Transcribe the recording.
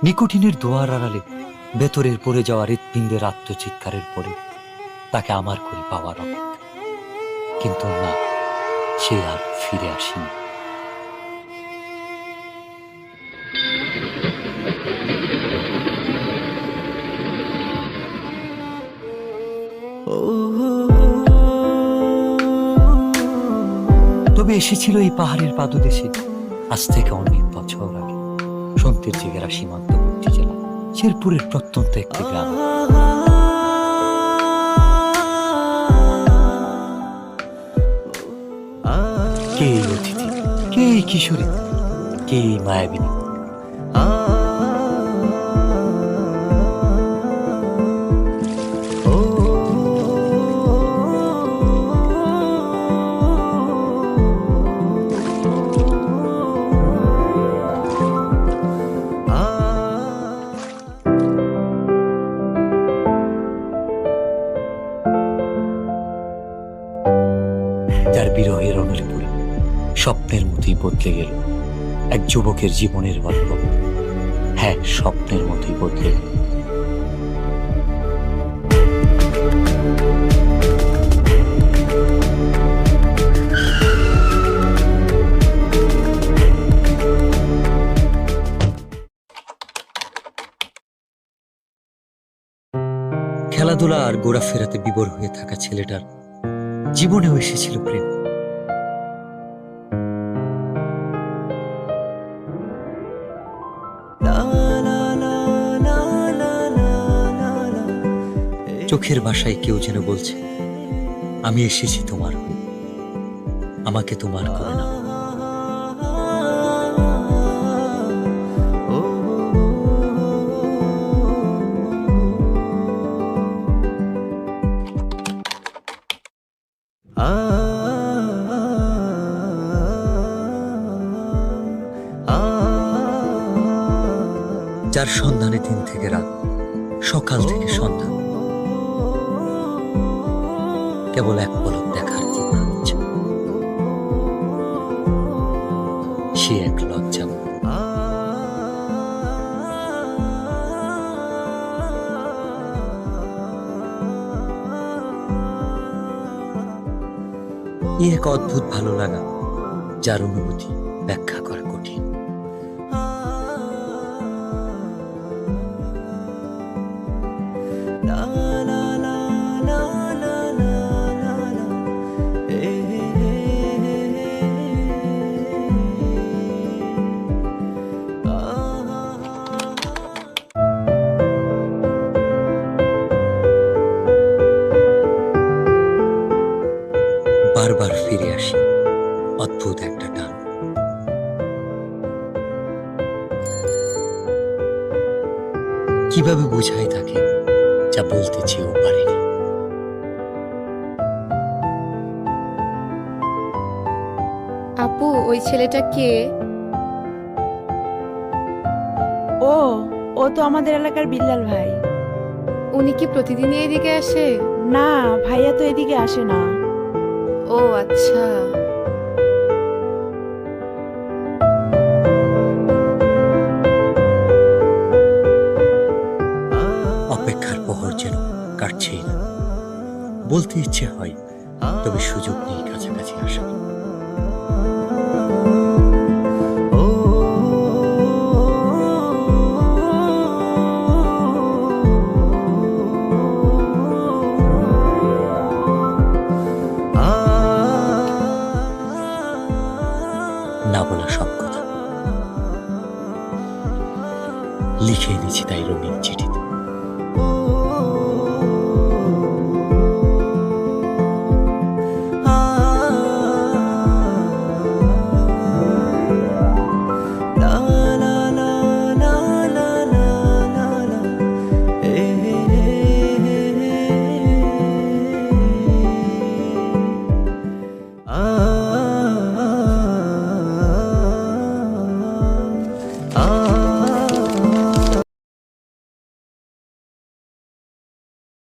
নিকোটিনের দোয়ার আড়ালে ভেতরের পড়ে যাওয়া হৃৎপিণ্ডের আত্মচিৎকারের পরে তাকে আমার করে পাওয়ার অপেক্ষা। কিন্তু না, সে আর ফিরে আসেনি। তবে এসেছিল এই পাহাড়ের পাদদেশে আজ থেকে অনেক বছর আগে, সন্তের জেগেরা সীমান্তবর্তী জেলা শেরপুরের প্রত্যন্ত একটি গ্রাম। কে এই অতিথি, কে এই কিশোরী, কে এই মায়াবিনী? যার বিরহের অনলে পড়ে স্বপ্নের মতোই বদলে গেল এক যুবকের জীবনের গল্প। হ্যাঁ, স্বপ্নের মতোই বদলে গেল। খেলাধুলা আর ঘোরাফেরাতে বিভোর হয়ে থাকা ছেলেটার জীবনেও এসেছিল প্রেম। চোখের ভাষায় কেউ যেন বলছে, আমি এসেছি তোমার, আমাকে তোমার করে নাও। যার সন্ধানে দিন থেকে রাত, সকাল থেকে সন্ধ্যা, কেবল এক পলক দেখার তীব্র ইচ্ছা। সে এক লজ্জা। এক অদ্ভুত ভালো লাগা, যার অনুভূতি ব্যাখ্যা করা কঠিন। বারবার ফিরে আসি অদ্ভুত একটা টান। কিভাবে বুঝাই তাকে যা বলতে চেয়েও পারিনি। আপু, ওই ছেলেটা কে? ও ও তো আমাদের এলাকার বিল্লাল ভাই। উনি কি প্রতিদিনই এদিকে আসে? না, ভাইয়া তো এদিকে আসে না। ও আচ্ছা। অপেক্ষার প্রহর যেন কাটছেই না। বলতে ইচ্ছে হয়, তবে সুযোগ নেই কাছাকাছি আসা। না বলা সব কথা লিখে এনেছি তাই রঙিন চিঠি।